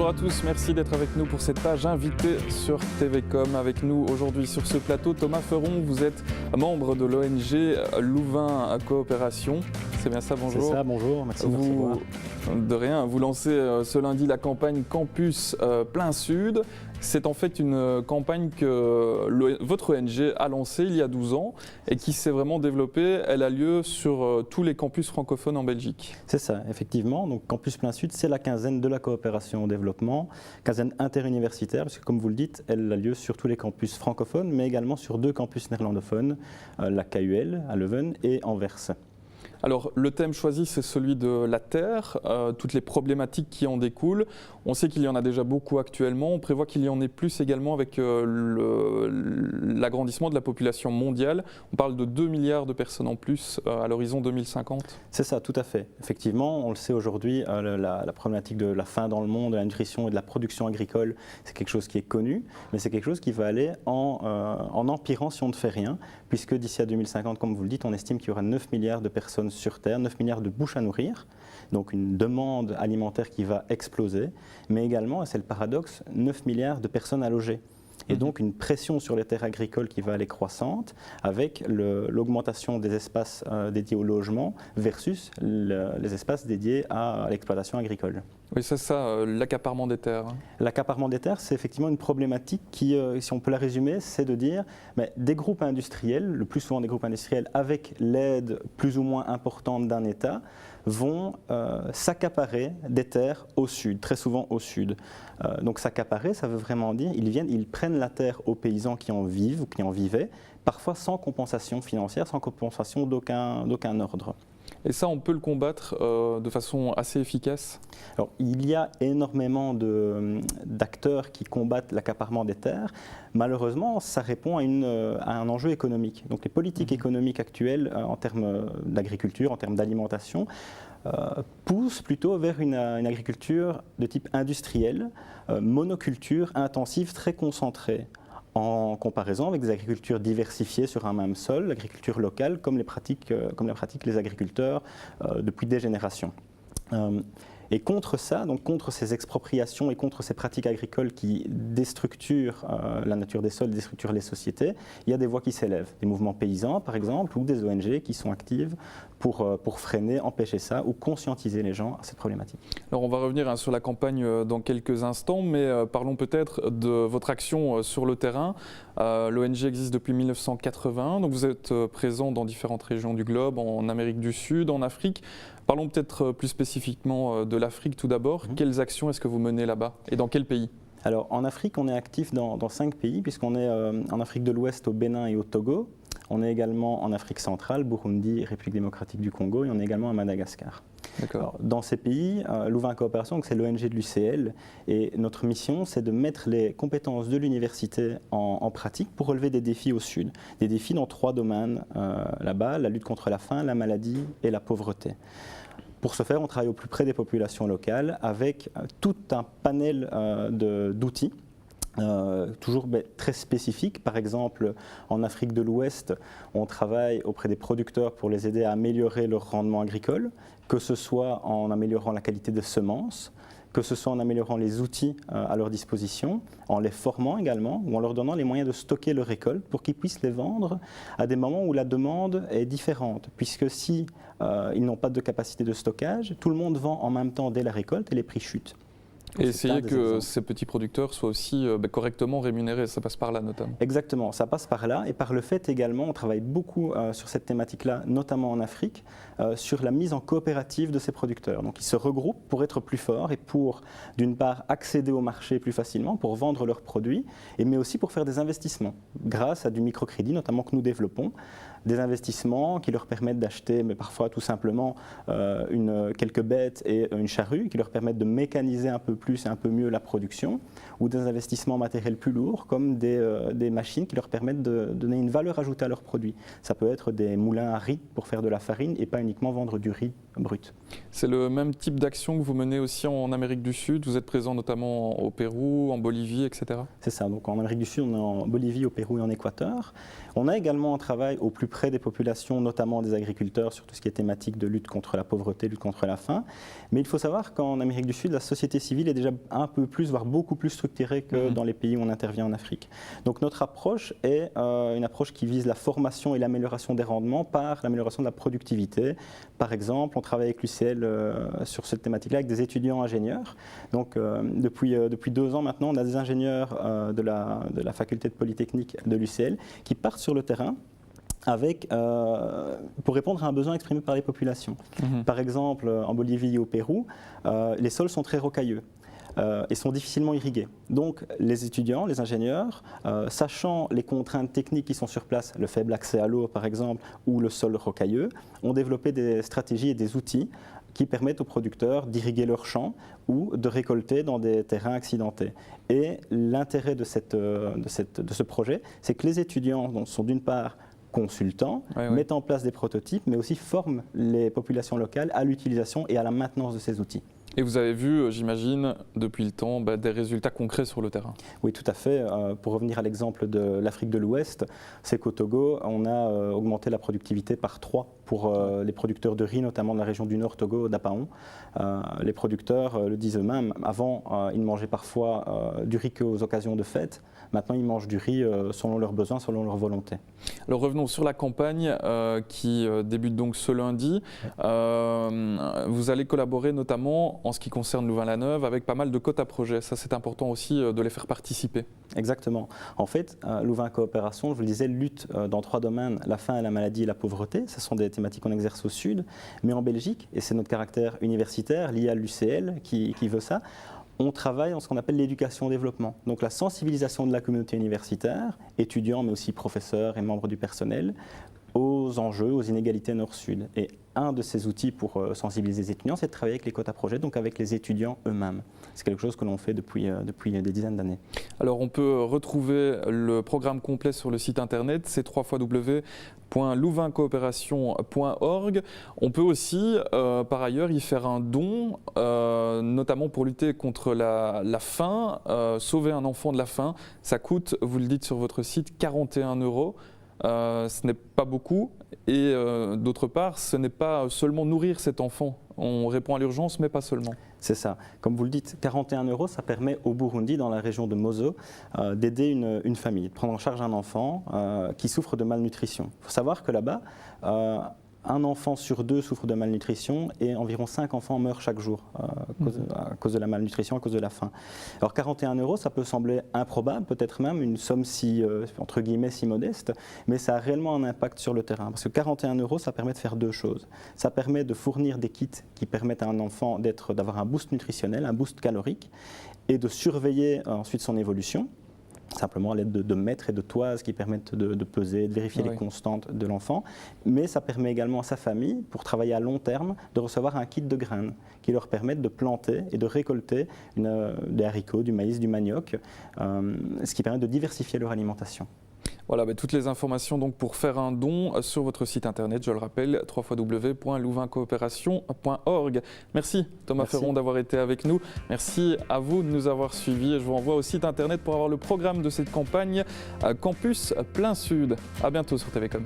Bonjour à tous, merci d'être avec nous pour cette page invitée sur TVcom. Avec nous aujourd'hui sur ce plateau, Thomas Feron, vous êtes membre de l'ONG Louvain Coopération. C'est bien ça, bonjour. C'est ça, bonjour, merci de me recevoir. De rien, vous lancez ce lundi la campagne Campus Plein Sud. C'est en fait une campagne que votre ONG a lancée il y a 12 ans et qui s'est vraiment développée. Elle a lieu sur tous les campus francophones en Belgique. C'est ça, effectivement. Donc Campus Plein Sud, c'est la quinzaine de la coopération au développement, quinzaine interuniversitaire, parce que comme vous le dites, elle a lieu sur tous les campus francophones, mais également sur 2 campus néerlandophones, la KUL à Leuven et Anvers. Alors, le thème choisi, c'est celui de la terre, toutes les problématiques qui en découlent. On sait qu'il y en a déjà beaucoup actuellement. On prévoit qu'il y en ait plus également avec l'agrandissement de la population mondiale. On parle de 2 milliards de personnes en plus à l'horizon 2050. C'est ça, tout à fait. Effectivement, on le sait aujourd'hui, la problématique de la faim dans le monde, de la nutrition et de la production agricole, c'est quelque chose qui est connu, mais c'est quelque chose qui va aller en empirant si on ne fait rien, puisque d'ici à 2050, comme vous le dites, on estime qu'il y aura 9 milliards de personnes sur Terre, 9 milliards de bouches à nourrir, donc une demande alimentaire qui va exploser, mais également, et c'est le paradoxe, 9 milliards de personnes à loger. Et donc une pression sur les terres agricoles qui va aller croissante avec l'augmentation des espaces dédiés au logement versus les espaces dédiés à l'exploitation agricole. Oui, c'est ça, l'accaparement des terres. L'accaparement des terres, c'est effectivement une problématique qui, si on peut la résumer, c'est de dire des groupes industriels, le plus souvent des groupes industriels avec l'aide plus ou moins importante d'un État, vont s'accaparer des terres au sud, très souvent au sud. Donc s'accaparer, ça veut vraiment dire ils prennent la terre aux paysans qui en vivent ou qui en vivaient, parfois sans compensation financière, sans compensation d'aucun ordre. Et ça, on peut le combattre de façon assez efficace? Alors, il y a énormément d'acteurs qui combattent l'accaparement des terres. Malheureusement, ça répond à un enjeu économique. Donc, les politiques économiques actuelles en termes d'agriculture, en termes d'alimentation, poussent plutôt vers une agriculture de type industriel, monoculture, intensive, très concentrée, en comparaison avec des agricultures diversifiées sur un même sol, l'agriculture locale, comme la pratiquent les agriculteurs depuis des générations. Et contre ça, donc contre ces expropriations et contre ces pratiques agricoles qui déstructurent la nature des sols, déstructurent les sociétés, il y a des voix qui s'élèvent. Des mouvements paysans, par exemple, ou des ONG qui sont actives pour freiner, empêcher ça ou conscientiser les gens à cette problématique. Alors on va revenir sur la campagne dans quelques instants, mais parlons peut-être de votre action sur le terrain. L'ONG existe depuis 1980, donc vous êtes présent dans différentes régions du globe, en Amérique du Sud, en Afrique. Parlons peut-être plus spécifiquement de l'Afrique tout d'abord. Quelles actions est-ce que vous menez là-bas et dans quel pays? Alors en Afrique, on est actif dans 5 pays, puisqu'on est en Afrique de l'Ouest, au Bénin et au Togo. On est également en Afrique centrale, Burundi, République démocratique du Congo, et on est également à Madagascar. Alors, dans ces pays, Louvain Coopération, c'est l'ONG de l'UCL, et notre mission, c'est de mettre les compétences de l'université en pratique pour relever des défis au Sud. Des défis dans 3 domaines là-bas, la lutte contre la faim, la maladie et la pauvreté. Pour ce faire, on travaille au plus près des populations locales avec tout un panel d'outils. Toujours très spécifiques. Par exemple, en Afrique de l'Ouest, on travaille auprès des producteurs pour les aider à améliorer leur rendement agricole, que ce soit en améliorant la qualité des semences, que ce soit en améliorant les outils à leur disposition, en les formant également, ou en leur donnant les moyens de stocker leurs récoltes pour qu'ils puissent les vendre à des moments où la demande est différente. Puisque si ils n'ont pas de capacité de stockage, tout le monde vend en même temps dès la récolte et les prix chutent. Et essayer que ces petits producteurs soient aussi correctement rémunérés, ça passe par là notamment. Exactement, ça passe par là et par le fait également, on travaille beaucoup sur cette thématique-là, notamment en Afrique, sur la mise en coopérative de ces producteurs. Donc ils se regroupent pour être plus forts et pour, d'une part, accéder au marché plus facilement, pour vendre leurs produits, mais aussi pour faire des investissements, grâce à du microcrédit notamment que nous développons, des investissements qui leur permettent d'acheter, mais parfois tout simplement quelques bêtes et une charrue, qui leur permettent de mécaniser un peu plus et un peu mieux la production, ou des investissements matériels plus lourds, comme des machines qui leur permettent de donner une valeur ajoutée à leurs produits. Ça peut être des moulins à riz pour faire de la farine et pas uniquement vendre du riz brut. C'est le même type d'action que vous menez aussi en Amérique du Sud. Vous êtes présent notamment au Pérou, en Bolivie, etc. C'est ça. Donc en Amérique du Sud, on est en Bolivie, au Pérou et en Équateur. On a également un travail au plus près des populations, notamment des agriculteurs, sur tout ce qui est thématique de lutte contre la pauvreté, lutte contre la faim. Mais il faut savoir qu'en Amérique du Sud, la société civile est déjà un peu plus, voire beaucoup plus structurée que dans les pays où on intervient en Afrique. Donc notre approche est une approche qui vise la formation et l'amélioration des rendements par l'amélioration de la productivité. Par exemple, on travaille avec l'UCL sur cette thématique-là avec des étudiants ingénieurs. Donc depuis 2 ans maintenant, on a des ingénieurs de la faculté de Polytechnique de l'UCL qui partent sur le terrain pour répondre à un besoin exprimé par les populations. Par exemple, en Bolivie et au Pérou, les sols sont très rocailleux. Et sont difficilement irrigués. Donc les étudiants, les ingénieurs, sachant les contraintes techniques qui sont sur place, le faible accès à l'eau par exemple, ou le sol rocailleux, ont développé des stratégies et des outils qui permettent aux producteurs d'irriguer leurs champs ou de récolter dans des terrains accidentés. Et l'intérêt de ce projet, c'est que les étudiants sont d'une part consultants, mettent en place des prototypes, mais aussi forment les populations locales à l'utilisation et à la maintenance de ces outils. Et vous avez vu, j'imagine, depuis le temps, des résultats concrets sur le terrain. Oui, tout à fait. Pour revenir à l'exemple de l'Afrique de l'Ouest, c'est qu'au Togo, on a augmenté la productivité par 3 pour les producteurs de riz, notamment de la région du Nord Togo, d'Apaon. Les producteurs le disent eux-mêmes, avant, ils ne mangeaient parfois du riz qu'aux occasions de fêtes. Maintenant, ils mangent du riz selon leurs besoins, selon leur volonté. Alors revenons sur la campagne qui débute donc ce lundi. Vous allez collaborer notamment en ce qui concerne Louvain-la-Neuve avec pas mal de quotas projets. Ça, c'est important aussi de les faire participer. Exactement. En fait, Louvain Coopération, je vous le disais, lutte dans 3 domaines, la faim, la maladie et la pauvreté. Ce sont des thématiques qu'on exerce au Sud. Mais en Belgique, et c'est notre caractère universitaire lié à l'UCL qui veut ça, on travaille en ce qu'on appelle l'éducation-développement. Donc la sensibilisation de la communauté universitaire, étudiants mais aussi professeurs et membres du personnel, aux enjeux, aux inégalités nord-sud. Et un de ces outils pour sensibiliser les étudiants, c'est de travailler avec les quotas projets, donc avec les étudiants eux-mêmes. C'est quelque chose que l'on fait depuis des dizaines d'années. Alors on peut retrouver le programme complet sur le site internet, c'est www.louvaincoopération.org. On peut aussi, par ailleurs, y faire un don, notamment pour lutter contre la faim, sauver un enfant de la faim. Ça coûte, vous le dites sur votre site, 41 €. Ce n'est pas beaucoup et d'autre part, ce n'est pas seulement nourrir cet enfant. On répond à l'urgence, mais pas seulement. C'est ça. Comme vous le dites, 41 €, ça permet au Burundi, dans la région de Mozo, d'aider une famille, de prendre en charge un enfant qui souffre de malnutrition. Il faut savoir que là-bas, un enfant sur 2 souffre de malnutrition et environ 5 enfants meurent chaque jour à cause de la malnutrition, à cause de la faim. Alors 41 €, ça peut sembler improbable, peut-être même une somme entre guillemets, si modeste, mais ça a réellement un impact sur le terrain. Parce que 41 €, ça permet de faire 2 choses. Ça permet de fournir des kits qui permettent à un enfant d'avoir un boost nutritionnel, un boost calorique, et de surveiller ensuite son évolution. Simplement à l'aide de mètres et de toises qui permettent de peser, de vérifier les constantes de l'enfant. Mais ça permet également à sa famille, pour travailler à long terme, de recevoir un kit de graines qui leur permettent de planter et de récolter des haricots, du maïs, du manioc, ce qui permet de diversifier leur alimentation. Voilà, toutes les informations donc pour faire un don sur votre site internet, je le rappelle, www.louvaincoopération.org. Merci Thomas Ferron d'avoir été avec nous. Merci à vous de nous avoir suivis. Et je vous renvoie au site internet pour avoir le programme de cette campagne Campus Plein Sud. À bientôt sur TVcom.